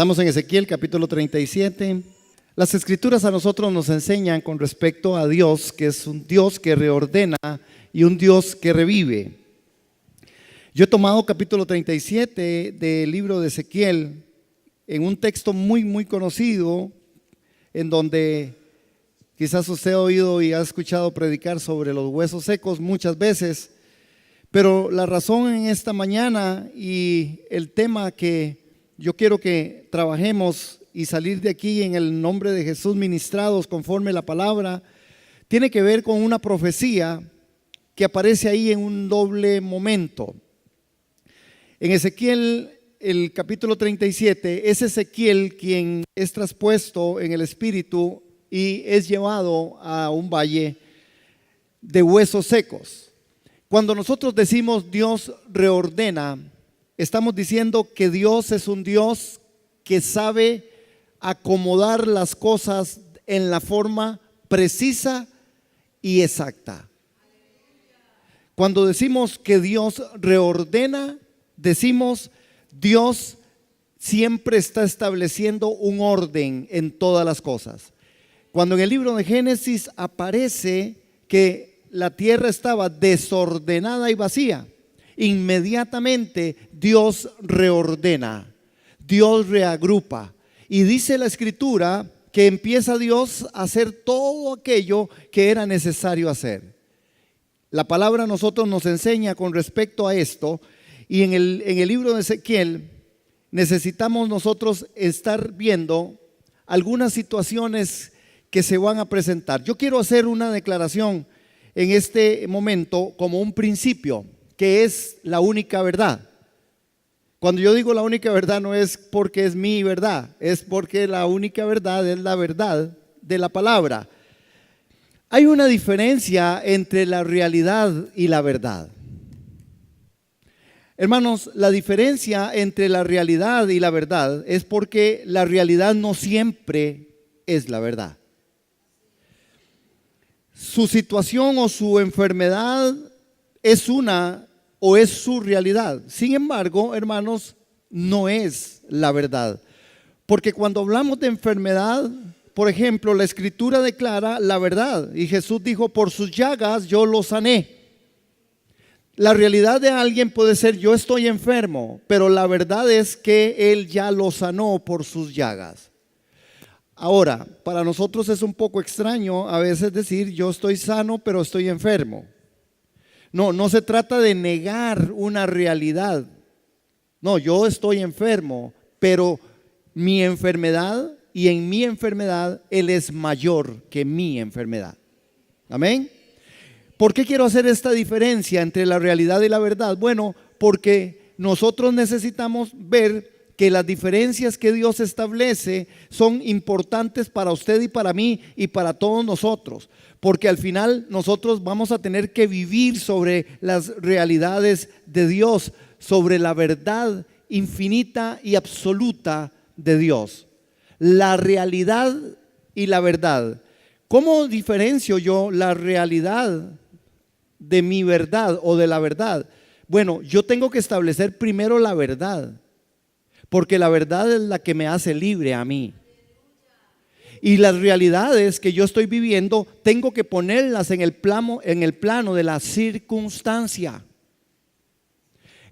Estamos en Ezequiel capítulo 37. Las escrituras a nosotros nos enseñan con respecto a Dios, que es un Dios que reordena y un Dios que revive. Yo he tomado capítulo 37 del libro de Ezequiel en un texto muy conocido, en donde quizás usted ha oído y ha escuchado predicar sobre los huesos secos muchas veces, pero la razón en esta mañana y el tema que yo quiero que trabajemos y salir de aquí en el nombre de Jesús ministrados conforme la palabra, tiene que ver con una profecía que aparece ahí en un doble momento. En Ezequiel, el capítulo 37, es Ezequiel quien es traspuesto en el espíritu y es llevado a un valle de huesos secos. Cuando nosotros decimos Dios reordena, estamos diciendo que Dios es un Dios que sabe acomodar las cosas en la forma precisa y exacta. Cuando decimos que Dios reordena, decimos Dios siempre está estableciendo un orden en todas las cosas. Cuando en el libro de Génesis aparece que la tierra estaba desordenada y vacía, inmediatamente Dios reordena, Dios reagrupa. Y dice la escritura que empieza Dios a hacer todo aquello que era necesario hacer. La palabra a nosotros nos enseña con respecto a esto. Y en el libro de Ezequiel necesitamos nosotros estar viendo algunas situaciones que se van a presentar. Yo quiero hacer una declaración en este momento como un principio, que es la única verdad. Cuando yo digo la única verdad no es porque es mi verdad, es porque la única verdad es la verdad de la palabra. Hay una diferencia entre la realidad y la verdad. Hermanos, la diferencia entre la realidad y la verdad es porque la realidad no siempre es la verdad. Su situación o su enfermedad es una o es su realidad. Sin embargo, hermanos, no es la verdad. Porque cuando hablamos de enfermedad, por ejemplo, la escritura declara la verdad. Y Jesús dijo, por sus llagas yo lo sané. La realidad de alguien puede ser, yo estoy enfermo, pero la verdad es que Él ya lo sanó por sus llagas. Ahora, para nosotros es un poco extraño a veces decir, yo estoy sano, pero estoy enfermo. No se trata de negar una realidad. No, yo estoy enfermo, pero mi enfermedad y en mi enfermedad Él es mayor que mi enfermedad. Amén. ¿Por qué quiero hacer esta diferencia entre la realidad y la verdad? Bueno, porque nosotros necesitamos ver que las diferencias que Dios establece son importantes para usted y para mí y para todos nosotros. Porque al final nosotros vamos a tener que vivir sobre las realidades de Dios, sobre la verdad infinita y absoluta de Dios. La realidad y la verdad. ¿Cómo diferencio yo la realidad de mi verdad o de la verdad? Bueno, yo tengo que establecer primero la verdad, porque la verdad es la que me hace libre a mí. Y las realidades que yo estoy viviendo tengo que ponerlas en el plano de la circunstancia.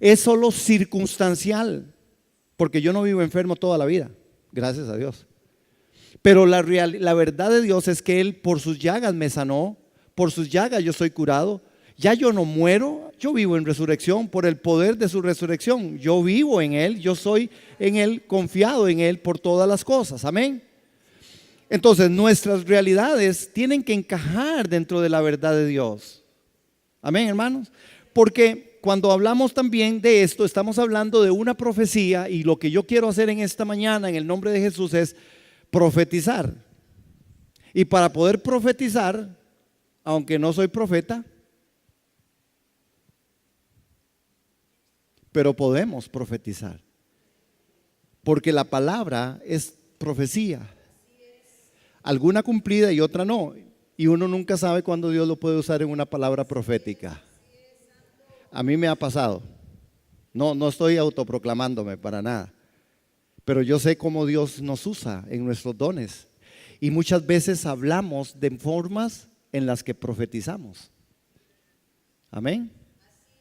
Es solo circunstancial, porque yo no vivo enfermo toda la vida, gracias a Dios. Pero la verdad de Dios es que Él por sus llagas me sanó, por sus llagas yo soy curado. Ya yo no muero, yo vivo en resurrección por el poder de su resurrección. Yo vivo en Él, yo soy en Él, confiado en Él por todas las cosas. Amén. Entonces nuestras realidades tienen que encajar dentro de la verdad de Dios. Amén, hermanos. Porque cuando hablamos también de esto, estamos hablando de una profecía, y lo que yo quiero hacer en esta mañana en el nombre de Jesús es profetizar. Y para poder profetizar, aunque no soy profeta, pero podemos profetizar, porque la palabra es profecía, alguna cumplida y otra no, y uno nunca sabe cuándo Dios lo puede usar en una palabra profética. A mí me ha pasado. No estoy autoproclamándome para nada, pero yo sé cómo Dios nos usa en nuestros dones. Y muchas veces hablamos de formas en las que profetizamos. Amén.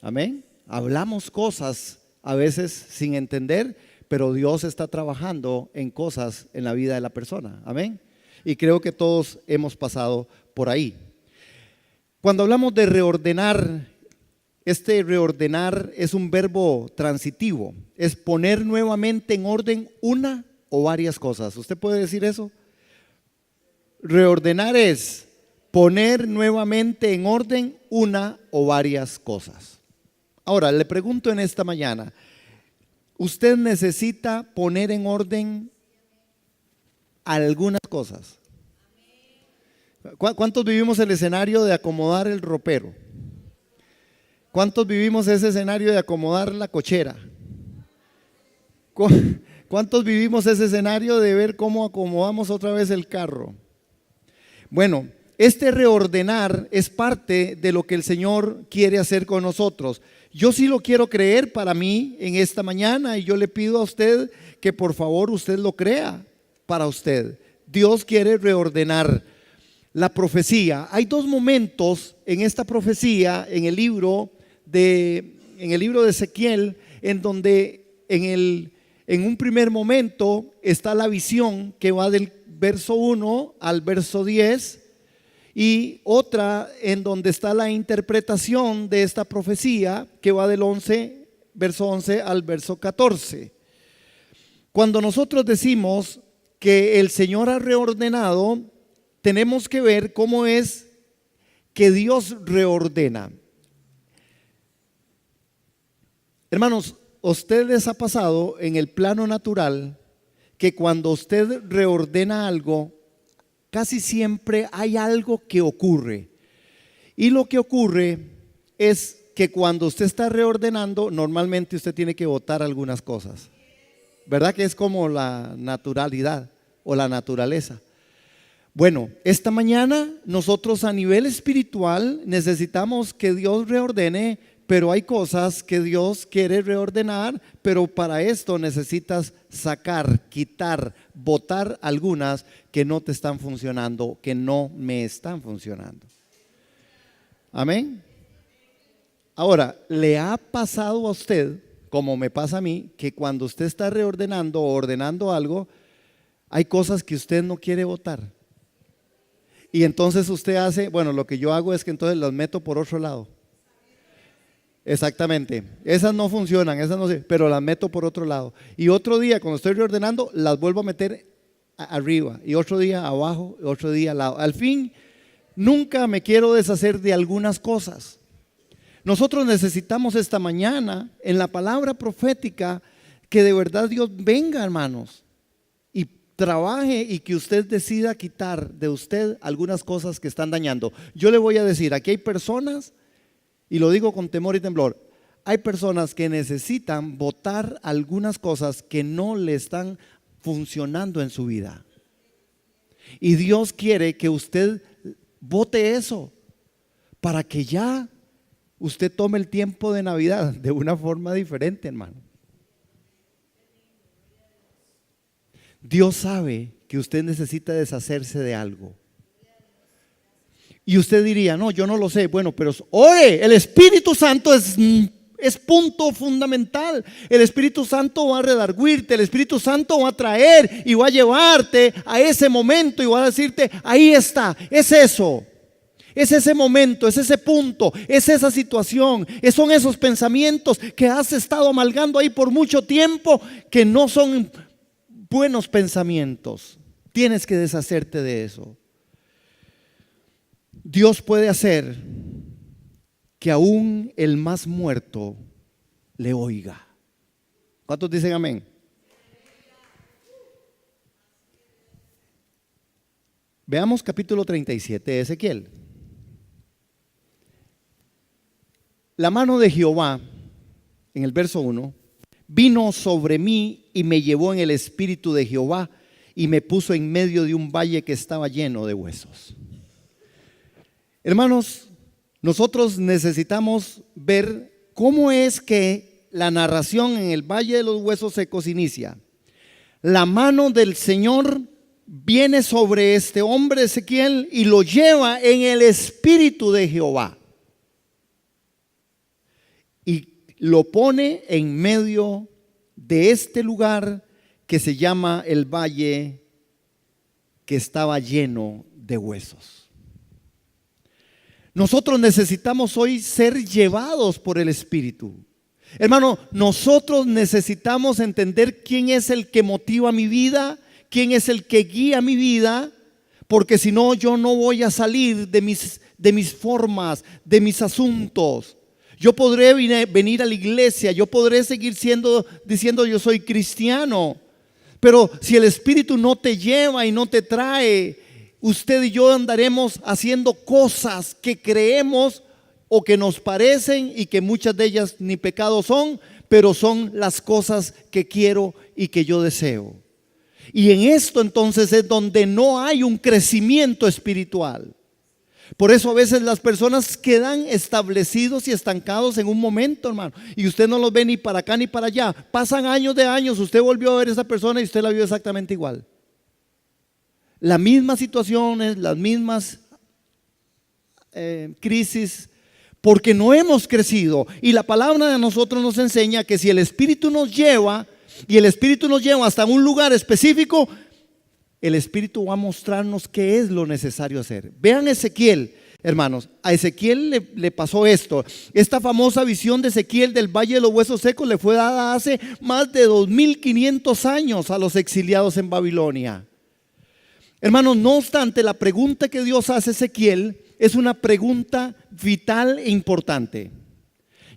Amén. Hablamos cosas a veces sin entender, pero Dios está trabajando en cosas en la vida de la persona. Amén. Y creo que todos hemos pasado por ahí. Cuando hablamos de reordenar, este reordenar es un verbo transitivo, es poner nuevamente en orden una o varias cosas. ¿Usted puede decir eso? Reordenar es poner nuevamente en orden una o varias cosas. Ahora, le pregunto en esta mañana, ¿usted necesita poner en orden algunas cosas? ¿Cuántos vivimos el escenario de acomodar el ropero? ¿Cuántos vivimos ese escenario de acomodar la cochera? ¿Cuántos vivimos ese escenario de ver cómo acomodamos otra vez el carro? Bueno, este reordenar es parte de lo que el Señor quiere hacer con nosotros. Yo sí lo quiero creer para mí en esta mañana, y yo le pido a usted que por favor usted lo crea para usted. Dios quiere reordenar la profecía. Hay dos momentos en esta profecía, en el libro de Ezequiel, en donde en un primer momento está la visión que va del verso 1 al verso 10, y otra en donde está la interpretación de esta profecía que va del verso 11 al verso 14. Cuando nosotros decimos que el Señor ha reordenado, tenemos que ver cómo es que Dios reordena. Hermanos, ¿a ustedes les ha pasado en el plano natural que cuando usted reordena algo, casi siempre hay algo que ocurre? Y lo que ocurre es que cuando usted está reordenando, normalmente usted tiene que botar algunas cosas. ¿Verdad que es como la naturalidad o la naturaleza? Bueno, esta mañana nosotros a nivel espiritual necesitamos que Dios reordene, pero hay cosas que Dios quiere reordenar, pero para esto necesitas sacar, quitar, botar algunas que no te están funcionando, que no me están funcionando. Amén. Ahora, ¿le ha pasado a usted, como me pasa a mí, que cuando usted está reordenando o ordenando algo, hay cosas que usted no quiere botar? Y entonces usted hace, bueno, lo que yo hago es que entonces las meto por otro lado. Exactamente, esas no funcionan, esas no sé, pero las meto por otro lado. Y otro día cuando estoy reordenando, las vuelvo a meter arriba, y otro día abajo, y otro día al lado. Al fin, nunca me quiero deshacer de algunas cosas. Nosotros necesitamos esta mañana en la palabra profética que de verdad Dios venga, hermanos, y trabaje, y que usted decida quitar de usted algunas cosas que están dañando. Yo le voy a decir, aquí hay personas, y lo digo con temor y temblor, hay personas que necesitan botar algunas cosas que no le están funcionando en su vida. Y Dios quiere que usted bote eso para que ya usted tome el tiempo de Navidad de una forma diferente, hermano. Dios sabe que usted necesita deshacerse de algo. Y usted diría, no, yo no lo sé. Bueno, pero ore, el Espíritu Santo es punto fundamental. El Espíritu Santo va a redarguirte, el Espíritu Santo va a traer y va a llevarte a ese momento y va a decirte, ahí está, es eso. Es ese momento, es ese punto, es esa situación, son esos pensamientos que has estado amalgando ahí por mucho tiempo, que no son buenos pensamientos. Tienes que deshacerte de eso. Dios puede hacer que aún el más muerto le oiga. ¿Cuántos dicen amén? Veamos capítulo 37 de Ezequiel. La mano de Jehová, en el verso 1, vino sobre mí y me llevó en el espíritu de Jehová y me puso en medio de un valle que estaba lleno de huesos. Hermanos, nosotros necesitamos ver cómo es que la narración en el Valle de los Huesos Secos inicia. la mano del Señor viene sobre este hombre Ezequiel y lo lleva en el espíritu de Jehová. Y lo pone en medio de este lugar que se llama el valle que estaba lleno de huesos. Nosotros necesitamos hoy ser llevados por el Espíritu. Hermano, nosotros necesitamos entender quién es el que motiva mi vida, quién es el que guía mi vida, porque si no, yo no voy a salir de mis formas, de mis asuntos. Yo podré venir a la iglesia, yo podré seguir diciendo yo soy cristiano, pero si el Espíritu no te lleva y no te trae, usted y yo andaremos haciendo cosas que creemos o que nos parecen y que muchas de ellas ni pecados son, pero son las cosas que quiero y que yo deseo. Y en esto entonces es donde no hay un crecimiento espiritual. Por eso a veces las personas quedan establecidos y estancados en un momento, hermano, y usted no los ve ni para acá ni para allá. Pasan años de años, usted volvió a ver a esa persona y usted la vio exactamente igual. Las mismas situaciones, las mismas crisis, porque no hemos crecido. Y la palabra de nosotros nos enseña que si el Espíritu nos lleva, y el Espíritu nos lleva hasta un lugar específico, el Espíritu va a mostrarnos qué es lo necesario hacer. Vean Ezequiel, hermanos, a Ezequiel le pasó esto. Esta famosa visión de Ezequiel del Valle de los Huesos Secos le fue dada hace más de 2500 años a los exiliados en Babilonia. Hermanos, no obstante, la pregunta que Dios hace a Ezequiel es una pregunta vital e importante.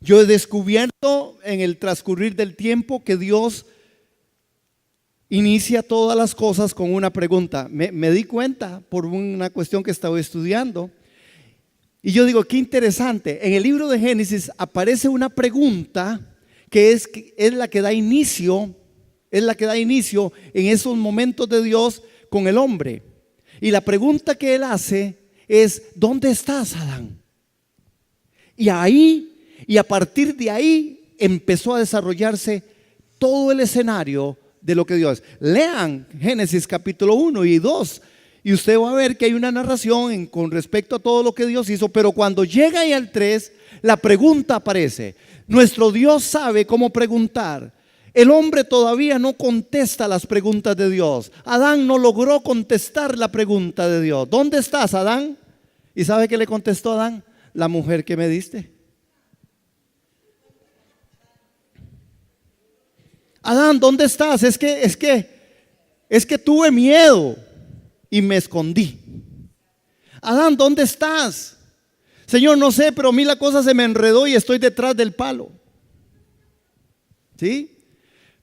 Yo he descubierto en el transcurrir del tiempo que Dios inicia todas las cosas con una pregunta. Me di cuenta por una cuestión que estaba estudiando. Y yo digo, qué interesante. En el libro de Génesis aparece una pregunta que es la que da inicio, en esos momentos de Dios con el hombre. Y la pregunta que él hace es: ¿dónde estás, Adán? Y a partir de ahí empezó a desarrollarse todo el escenario de lo que Dios. Lean Génesis capítulo 1 y 2 y usted va a ver que hay una narración con respecto a todo lo que Dios hizo, pero cuando llega ahí al 3, la pregunta aparece. Nuestro Dios sabe cómo preguntar. El hombre todavía no contesta las preguntas de Dios. Adán no logró contestar la pregunta de Dios. ¿Dónde estás, Adán? ¿Y sabe qué le contestó Adán? La mujer que me diste. Adán, ¿dónde estás? Es que tuve miedo y me escondí. Adán, ¿dónde estás? Señor, no sé, pero a mí la cosa se me enredó y estoy detrás del palo. ¿Sí?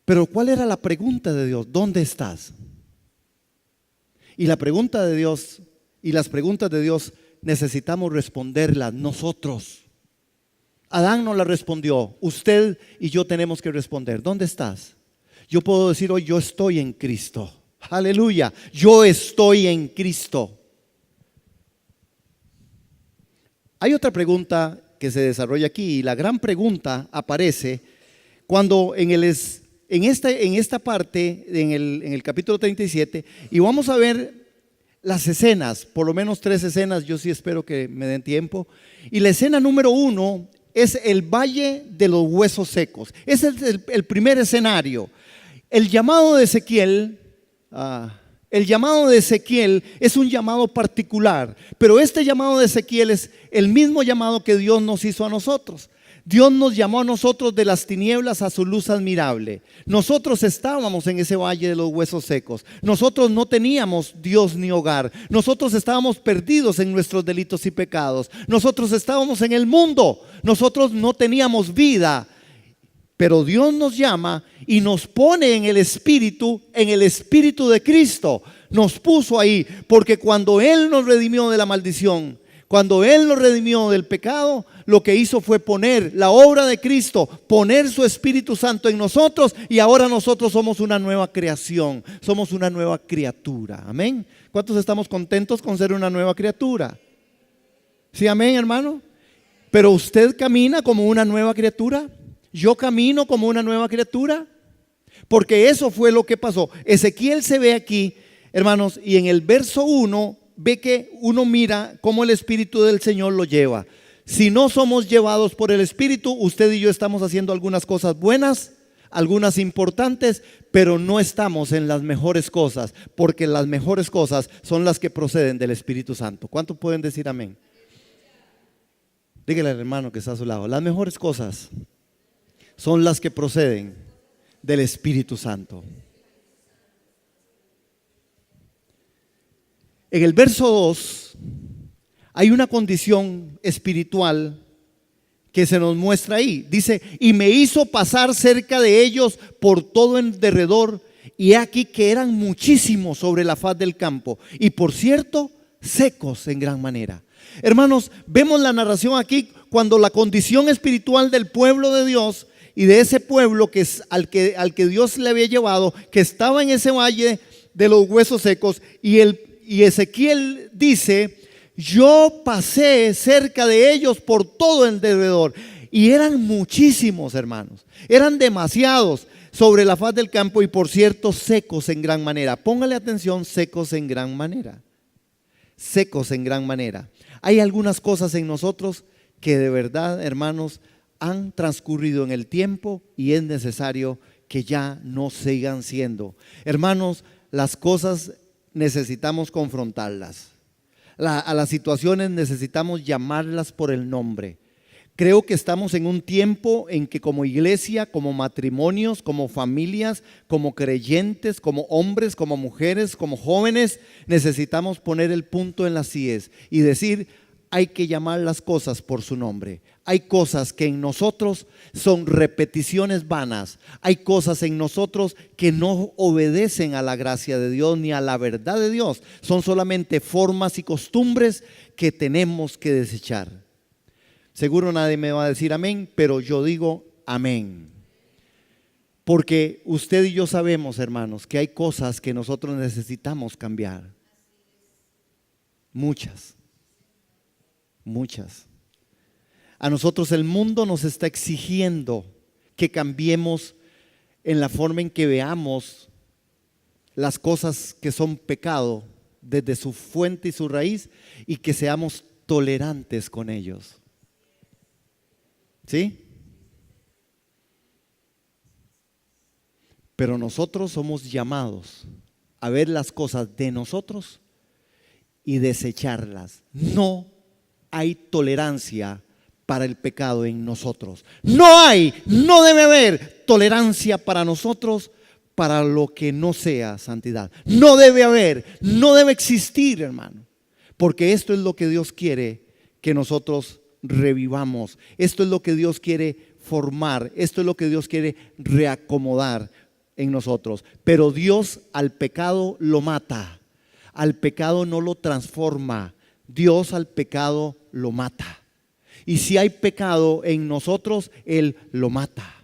Pero ¿cuál era la pregunta de Dios? ¿Dónde estás? Y la pregunta de Dios y las preguntas de Dios necesitamos responderlas nosotros. Adán no la respondió, usted y yo tenemos que responder. ¿Dónde estás? Yo puedo decir hoy: yo estoy en Cristo. Aleluya, yo estoy en Cristo. Hay otra pregunta que se desarrolla aquí, y la gran pregunta aparece cuando en esta parte, en el capítulo 37, y vamos a ver las escenas, por lo menos 3 escenas, yo sí espero que me den tiempo. Y la escena número 1 es el Valle de los Huesos Secos. Ese es el primer escenario. El llamado de Ezequiel es un llamado particular, pero este llamado de Ezequiel es el mismo llamado que Dios nos hizo a nosotros. Dios nos llamó a nosotros de las tinieblas a su luz admirable. Nosotros estábamos en ese valle de los huesos secos. Nosotros no teníamos Dios ni hogar. Nosotros estábamos perdidos en nuestros delitos y pecados. Nosotros estábamos en el mundo. Nosotros no teníamos vida. Pero Dios nos llama y nos pone en el Espíritu de Cristo. Nos puso ahí, porque cuando Él nos redimió de la maldición, cuando Él nos redimió del pecado, lo que hizo fue poner la obra de Cristo, poner su Espíritu Santo en nosotros, y ahora nosotros somos una nueva creación, somos una nueva criatura. Amén. ¿Cuántos estamos contentos con ser una nueva criatura? Sí, amén, hermano. Pero usted camina como una nueva criatura. Yo camino como una nueva criatura. Porque eso fue lo que pasó. Ezequiel se ve aquí, hermanos, y en el verso 1 ve que uno mira cómo el Espíritu del Señor lo lleva. Si no somos llevados por el Espíritu, usted y yo estamos haciendo algunas cosas buenas, algunas importantes, pero no estamos en las mejores cosas, porque las mejores cosas son las que proceden del Espíritu Santo. ¿Cuántos pueden decir amén? Dígale al hermano que está a su lado, las mejores cosas son las que proceden del Espíritu Santo. En el verso 2 hay una condición espiritual que se nos muestra ahí. Dice, y me hizo pasar cerca de ellos por todo en derredor, y he aquí que eran muchísimos sobre la faz del campo, y por cierto, secos en gran manera. Hermanos, vemos la narración aquí cuando la condición espiritual del pueblo de Dios y de ese pueblo que es al que Dios le había llevado, que estaba en ese valle de los huesos secos, y Ezequiel dice, yo pasé cerca de ellos por todo el derredor, y eran muchísimos, hermanos, eran demasiados sobre la faz del campo, y por cierto, secos en gran manera. Póngale atención, secos en gran manera. Secos en gran manera. Hay algunas cosas en nosotros que de verdad, hermanos, han transcurrido en el tiempo y es necesario que ya no sigan siendo. Hermanos, las cosas necesitamos confrontarlas. A las situaciones necesitamos llamarlas por el nombre. Creo que estamos en un tiempo en que como iglesia, como matrimonios, como familias, como creyentes, como hombres, como mujeres, como jóvenes, necesitamos poner el punto en las íes y decir, hay que llamar las cosas por su nombre. Hay cosas que en nosotros son repeticiones vanas. Hay cosas en nosotros que no obedecen a la gracia de Dios ni a la verdad de Dios. Son solamente formas y costumbres que tenemos que desechar. Seguro nadie me va a decir amén, pero yo digo amén. Porque usted y yo sabemos, hermanos, que hay cosas que nosotros necesitamos cambiar. Muchas. A nosotros el mundo nos está exigiendo que cambiemos en la forma en que veamos las cosas que son pecado desde su fuente y su raíz, y que seamos tolerantes con ellos. ¿Sí? Pero nosotros somos llamados a ver las cosas de nosotros y desecharlas. No hay tolerancia para el pecado en nosotros. No debe haber tolerancia para nosotros para lo que no sea santidad. No debe existir, hermano. Porque esto es lo que Dios quiere que nosotros revivamos. Esto es lo que Dios quiere formar. Esto es lo que Dios quiere reacomodar en nosotros. Pero Dios al pecado lo mata. Al pecado no lo transforma. Dios al pecado lo mata. Y si hay pecado en nosotros, Él lo mata.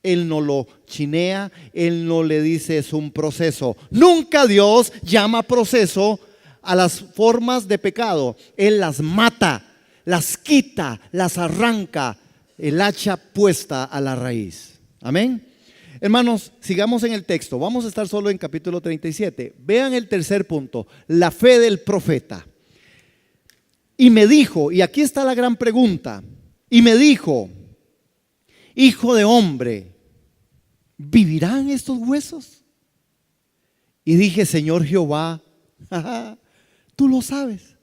Él no lo chinea, Él no le dice es un proceso. Nunca Dios llama proceso a las formas de pecado. Él las mata, las quita, las arranca, el hacha puesta a la raíz. Amén. Hermanos, sigamos en el texto. Vamos a estar solo en capítulo 37. Vean el tercer punto, la fe del profeta. Y me dijo, y aquí está la gran pregunta, y me dijo, hijo de hombre, ¿vivirán estos huesos? Y dije, Señor Jehová, tú lo sabes.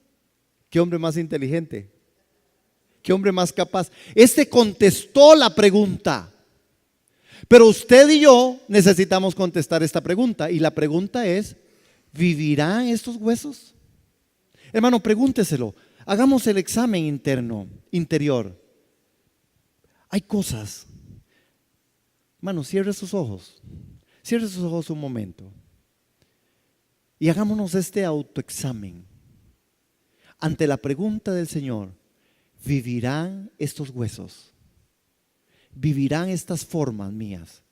Qué hombre más inteligente, qué hombre más capaz. Este contestó la pregunta, pero usted y yo necesitamos contestar esta pregunta, y la pregunta es, ¿vivirán estos huesos? Hermano, pregúnteselo. Hagamos el examen interior. Hay cosas. Hermano, cierre sus ojos. Cierre sus ojos un momento. Y hagámonos este autoexamen. Ante la pregunta del Señor, ¿vivirán estos huesos? ¿Vivirán estas formas mías?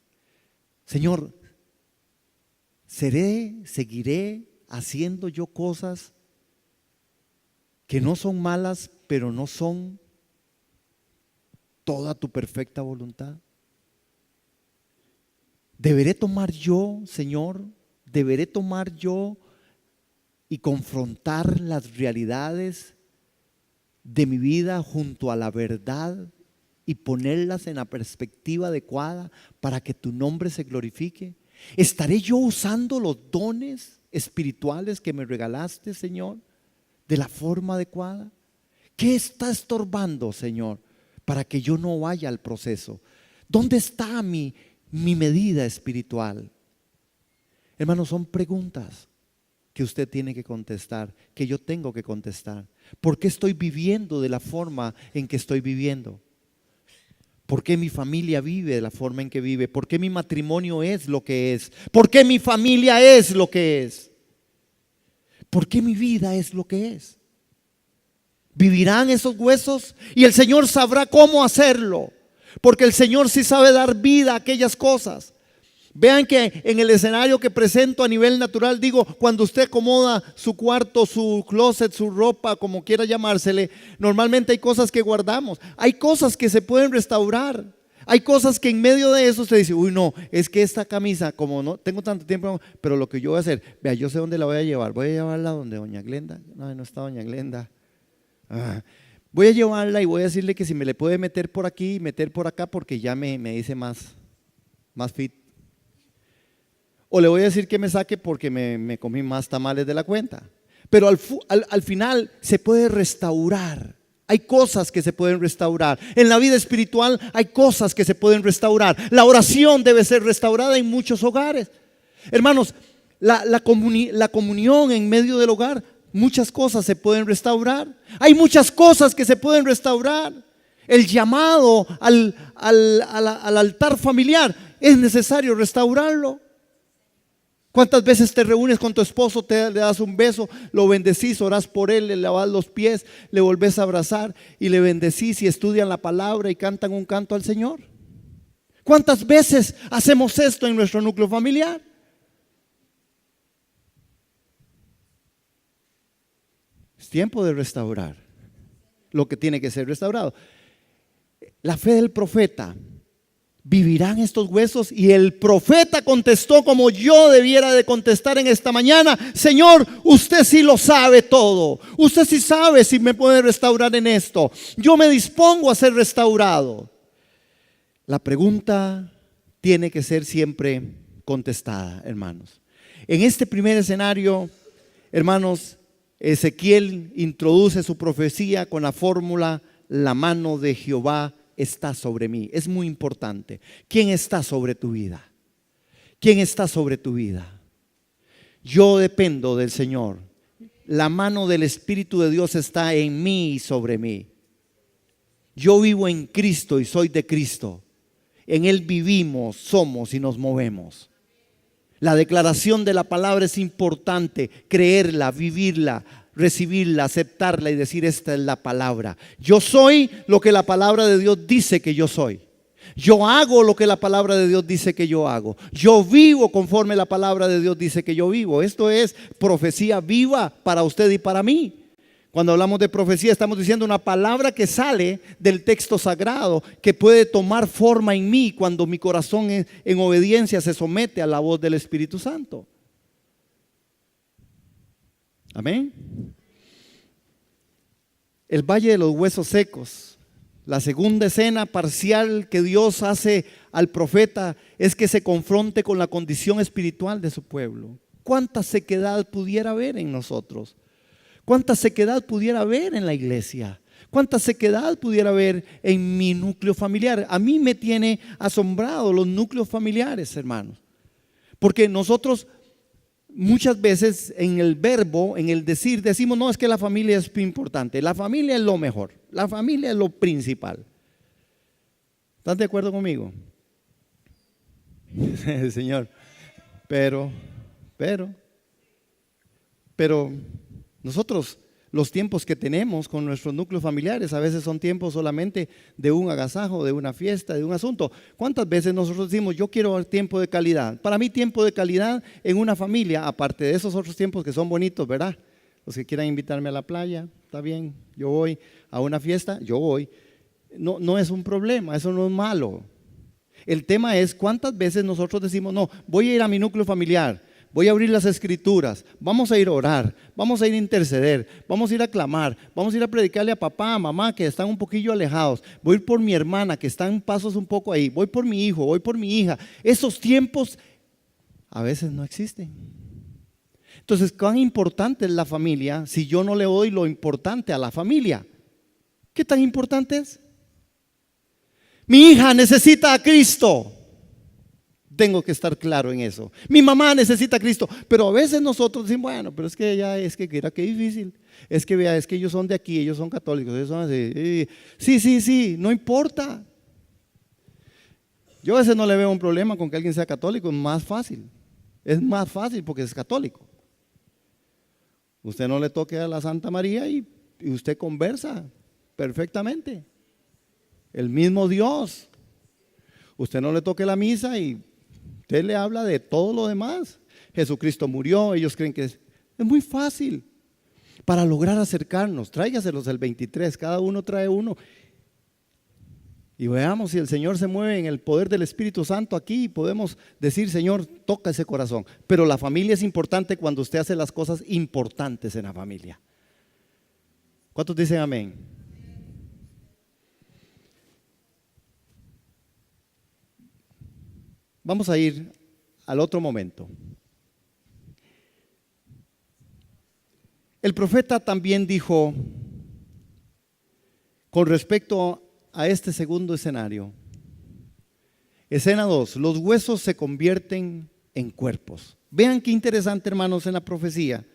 Señor, seguiré haciendo yo cosas que no son malas, pero no son toda tu perfecta voluntad. ¿Deberé tomar yo, Señor? ¿Deberé tomar yo y confrontar las realidades de mi vida junto a la verdad y ponerlas en la perspectiva adecuada para que tu nombre se glorifique? ¿Estaré yo usando los dones espirituales que me regalaste, Señor, de la forma adecuada? ¿Qué está estorbando, Señor, para que yo no vaya al proceso? ¿Dónde está mi medida espiritual? Hermanos, son preguntas que usted tiene que contestar, que yo tengo que contestar. ¿Por qué estoy viviendo de la forma en que estoy viviendo? ¿Por qué mi familia vive de la forma en que vive? ¿Por qué mi matrimonio es lo que es? ¿Por qué mi familia es lo que es? ¿Por qué mi vida es lo que es? ¿Vivirán esos huesos? Y el Señor sabrá cómo hacerlo, porque el Señor sí sabe dar vida a aquellas cosas. Vean que en el escenario que presento a nivel natural, digo, cuando usted acomoda su cuarto, su closet, su ropa, como quiera llamársele, normalmente hay cosas que guardamos, hay cosas que se pueden restaurar, hay cosas que en medio de eso usted dice, uy no, es que esta camisa, como no tengo tanto tiempo, pero lo que yo voy a hacer, vea, yo sé dónde la voy a llevarla donde doña Glenda. No está doña Glenda. Voy a llevarla y voy a decirle que si me le puede meter por aquí y meter por acá, porque ya me dice más fit. O le voy a decir que me saque porque me comí más tamales de la cuenta. Pero al final se puede restaurar. Hay cosas que se pueden restaurar. En la vida espiritual hay cosas que se pueden restaurar. La oración debe ser restaurada en muchos hogares. Hermanos, la comunión en medio del hogar, muchas cosas se pueden restaurar. Hay muchas cosas que se pueden restaurar. El llamado al altar familiar, es necesario restaurarlo. ¿Cuántas veces te reúnes con tu esposo, le das un beso, lo bendecís, orás por él, le lavas los pies, le volvés a abrazar y le bendecís y estudian la palabra y cantan un canto al Señor? ¿Cuántas veces hacemos esto en nuestro núcleo familiar? Es tiempo de restaurar lo que tiene que ser restaurado. La fe del profeta. ¿Vivirán estos huesos? Y el profeta contestó como yo debiera de contestar en esta mañana: Señor, usted sí lo sabe todo. Usted sí sabe si me puede restaurar en esto. Yo me dispongo a ser restaurado. La pregunta tiene que ser siempre contestada, hermanos. En este primer escenario, hermanos, Ezequiel introduce su profecía con la fórmula: la mano de Jehová está sobre mí. Es muy importante. ¿Quién está sobre tu vida? ¿Quién está sobre tu vida? Yo dependo del Señor. La mano del Espíritu de Dios está en mí y sobre mí. Yo vivo en Cristo y soy de Cristo. En Él vivimos, somos y nos movemos. La declaración de la palabra es importante. Creerla, vivirla, recibirla, aceptarla y decir: esta es la palabra. Yo soy lo que la palabra de Dios dice que yo soy. Yo hago lo que la palabra de Dios dice que yo hago. Yo vivo conforme la palabra de Dios dice que yo vivo. Esto es profecía viva para usted y para mí. Cuando hablamos de profecía, estamos diciendo una palabra que sale del texto sagrado, que puede tomar forma en mí cuando mi corazón en obediencia se somete a la voz del Espíritu Santo. Amén. El valle de los huesos secos. La segunda escena parcial que Dios hace al profeta es que se confronte con la condición espiritual de su pueblo. ¿Cuánta sequedad pudiera haber en nosotros? ¿Cuánta sequedad pudiera haber en la iglesia? ¿Cuánta sequedad pudiera haber en mi núcleo familiar? A mí me tiene asombrado los núcleos familiares, hermanos. Porque nosotros muchas veces en el verbo, en el decir, decimos: no, es que la familia es importante. La familia es lo mejor. La familia es lo principal. ¿Están de acuerdo conmigo? Señor. Pero nosotros, los tiempos que tenemos con nuestros núcleos familiares a veces son tiempos solamente de un agasajo, de una fiesta, de un asunto. ¿Cuántas veces nosotros decimos: yo quiero tiempo de calidad? Para mí, tiempo de calidad en una familia, aparte de esos otros tiempos que son bonitos, ¿verdad? Los que quieran invitarme a la playa, está bien, yo voy. A una fiesta, yo voy. No es un problema, eso no es malo. El tema es cuántas veces nosotros decimos, no, voy a ir a mi núcleo familiar, voy a abrir las escrituras, vamos a ir a orar, vamos a ir a interceder, vamos a ir a clamar, vamos a ir a predicarle a papá, a mamá que están un poquillo alejados, voy a ir por mi hermana que está en pasos un poco ahí, voy por mi hijo, voy por mi hija. Esos tiempos a veces no existen. Entonces, ¿cuán importante es la familia si yo no le doy lo importante a la familia? ¿Qué tan importante es? Mi hija necesita a Cristo. Tengo que estar claro en eso. Mi mamá necesita a Cristo. Pero a veces nosotros decimos, bueno, pero es que ella, es que mira qué difícil. Es que vea, es que ellos son de aquí, ellos son católicos, ellos son así. Sí, no importa. Yo a veces no le veo un problema con que alguien sea católico, es más fácil. Es más fácil porque es católico. Usted no le toque a la Santa María y usted conversa perfectamente. El mismo Dios. Usted no le toque la misa y usted le habla de todo lo demás. Jesucristo murió, ellos creen que es muy fácil. Para lograr acercarnos, tráigaselos el 23, cada uno trae uno. Y veamos si el Señor se mueve en el poder del Espíritu Santo aquí y podemos decir, Señor, toca ese corazón. Pero la familia es importante cuando usted hace las cosas importantes en la familia. ¿Cuántos dicen amén? Vamos a ir al otro momento. El profeta también dijo con respecto a este segundo escenario. Escena 2, los huesos se convierten en cuerpos. Vean qué interesante, hermanos, en la profecía.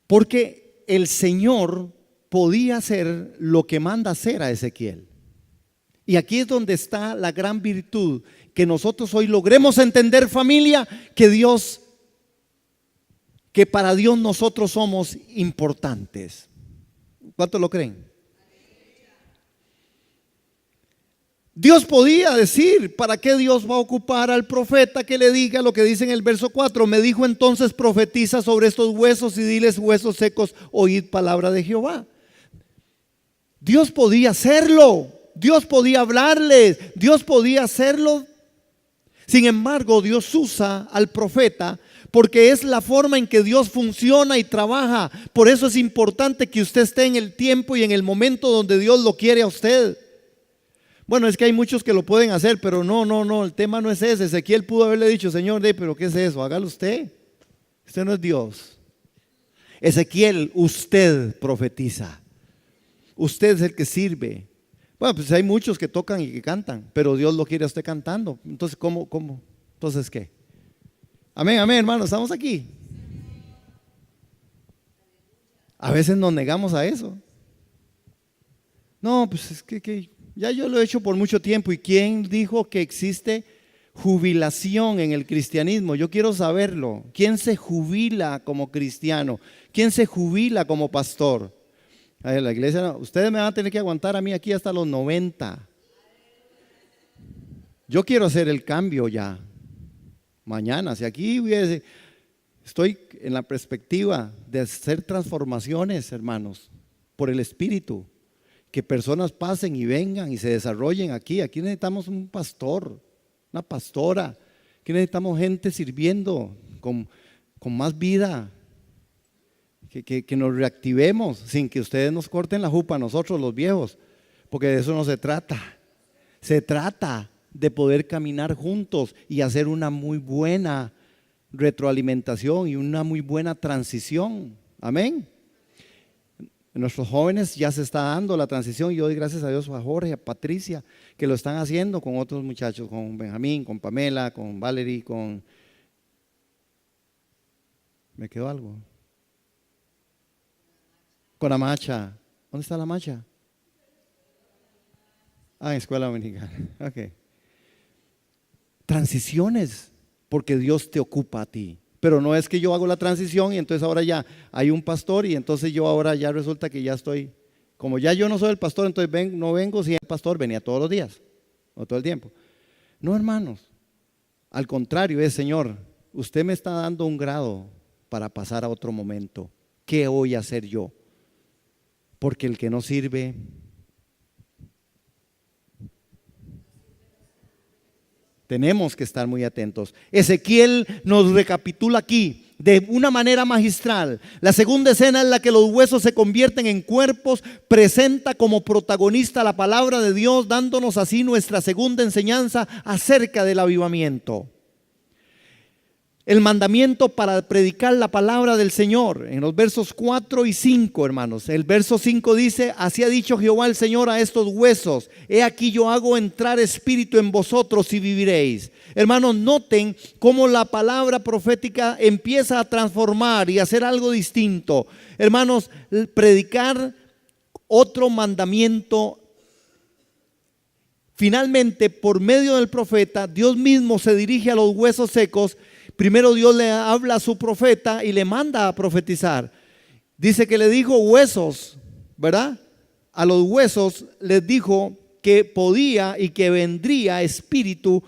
Porque el Señor podía hacer lo que manda hacer a Ezequiel. Y aquí es donde está la gran virtud, que nosotros hoy logremos entender, familia, que para Dios nosotros somos importantes. ¿Cuántos lo creen? Dios podía decir, ¿para qué Dios va a ocupar al profeta que le diga lo que dice en el verso 4? Me dijo entonces, profetiza sobre estos huesos y diles, huesos secos, oíd palabra de Jehová. Dios podía hacerlo, Dios podía hablarles, Dios podía hacerlo. Sin embargo, Dios usa al profeta porque es la forma en que Dios funciona y trabaja. Por eso es importante que usted esté en el tiempo y en el momento donde Dios lo quiere a usted. Bueno, es que hay muchos que lo pueden hacer, pero no, el tema no es ese. Ezequiel pudo haberle dicho, Señor, pero ¿qué es eso? Hágalo usted. Usted no es Dios. Ezequiel, usted profetiza. Usted es el que sirve. Bueno, pues hay muchos que tocan y que cantan, pero Dios lo quiere a usted cantando. Entonces, ¿cómo? Entonces, ¿qué? Amén, hermanos, estamos aquí. A veces nos negamos a eso. No, pues es que ya yo lo he hecho por mucho tiempo. ¿Y quién dijo que existe jubilación en el cristianismo? Yo quiero saberlo. ¿Quién se jubila como cristiano? ¿Quién se jubila como pastor? A ver, la iglesia no. Ustedes me van a tener que aguantar a mí aquí hasta los 90. Yo quiero hacer el cambio ya. Mañana, si aquí estoy en la perspectiva de hacer transformaciones, hermanos, por el Espíritu. Que personas pasen y vengan y se desarrollen aquí. Aquí necesitamos un pastor, una pastora. Aquí necesitamos gente sirviendo con más vida. Que nos reactivemos sin que ustedes nos corten la jupa a nosotros los viejos. Porque de eso no se trata. Se trata de poder caminar juntos y hacer una muy buena retroalimentación y una muy buena transición. Amén. Nuestros jóvenes ya se está dando la transición y doy gracias a Dios a Jorge, a Patricia, que lo están haciendo con otros muchachos, con Benjamín, con Pamela, con Valerie, ¿me quedó algo? Con la Macha. ¿Dónde está la Macha? En escuela dominical. Ok. Transiciones, porque Dios te ocupa a ti. Pero no es que yo hago la transición y entonces ahora ya hay un pastor y entonces yo ahora ya resulta que ya estoy, como ya yo no soy el pastor, entonces no vengo si el pastor venía todos los días o todo el tiempo. No, hermanos, al contrario es, Señor, usted me está dando un grado para pasar a otro momento. ¿Qué voy a hacer yo? Porque el que no sirve, Tenemos que estar muy atentos. Ezequiel nos recapitula aquí de una manera magistral. La segunda escena en la que los huesos se convierten en cuerpos presenta como protagonista la palabra de Dios, dándonos así nuestra segunda enseñanza acerca del avivamiento. El mandamiento para predicar la palabra del Señor en los versos 4 y 5, hermanos. El verso 5 dice: así ha dicho Jehová el Señor a estos huesos: he aquí yo hago entrar espíritu en vosotros y viviréis. Hermanos, noten cómo la palabra profética empieza a transformar y a hacer algo distinto. Hermanos, predicar otro mandamiento. Finalmente, por medio del profeta, Dios mismo se dirige a los huesos secos. Primero Dios le habla a su profeta y le manda a profetizar. Dice que le dijo huesos, ¿verdad? A los huesos les dijo que podía y que vendría espíritu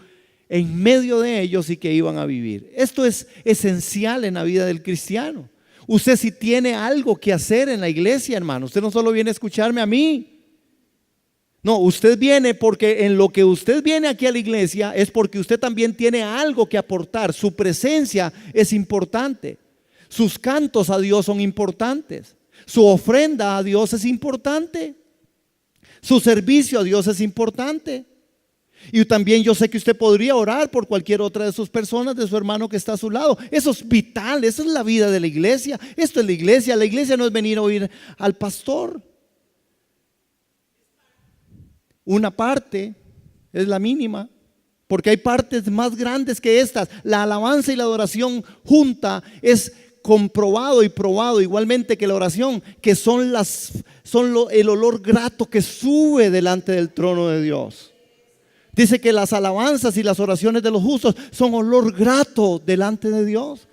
en medio de ellos y que iban a vivir. Esto es esencial en la vida del cristiano. Usted si tiene algo que hacer en la iglesia, hermano, usted no solo viene a escucharme a mí. No, usted viene porque en lo que usted viene aquí a la iglesia es porque usted también tiene algo que aportar. Su presencia es importante. Sus cantos a Dios son importantes. Su ofrenda a Dios es importante. Su servicio a Dios es importante. Y también yo sé que usted podría orar por cualquier otra de sus personas, de su hermano que está a su lado. Eso es vital, eso es la vida de la iglesia. Esto es la iglesia. La iglesia no es venir a oír al pastor. Una parte es la mínima, porque hay partes más grandes que estas. La alabanza y la adoración junta es comprobado y probado igualmente que la oración, que son el olor grato que sube delante del trono de Dios. Dice que las alabanzas y las oraciones de los justos son olor grato delante de Dios.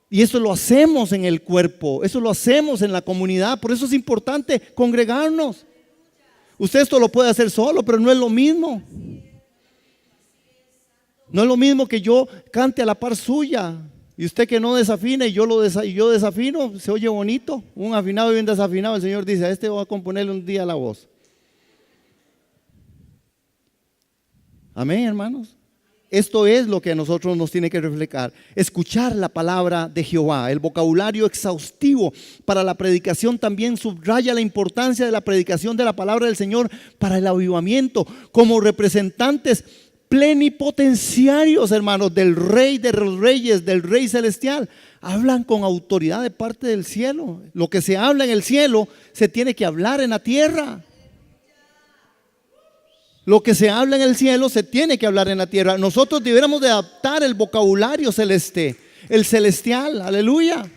Y eso lo hacemos en el cuerpo, eso lo hacemos en la comunidad. Por eso es importante congregarnos. Usted esto lo puede hacer solo, pero no es lo mismo. No es lo mismo que yo cante a la par suya y usted que no desafine y yo desafino. Se oye bonito, un afinado y un desafinado. El Señor dice: a este voy a componerle un día la voz. Amén, hermanos. Esto es lo que a nosotros nos tiene que reflejar. Escuchar la palabra de Jehová. El vocabulario exhaustivo para la predicación también subraya la importancia de la predicación de la palabra del Señor para el avivamiento. Como representantes plenipotenciarios, hermanos, del Rey de los Reyes, del Rey Celestial. Hablan con autoridad de parte del cielo. Lo que se habla en el cielo se tiene que hablar en la tierra. Lo que se habla en el cielo se tiene que hablar en la tierra. Nosotros debiéramos de adaptar el vocabulario celeste, el celestial, aleluya.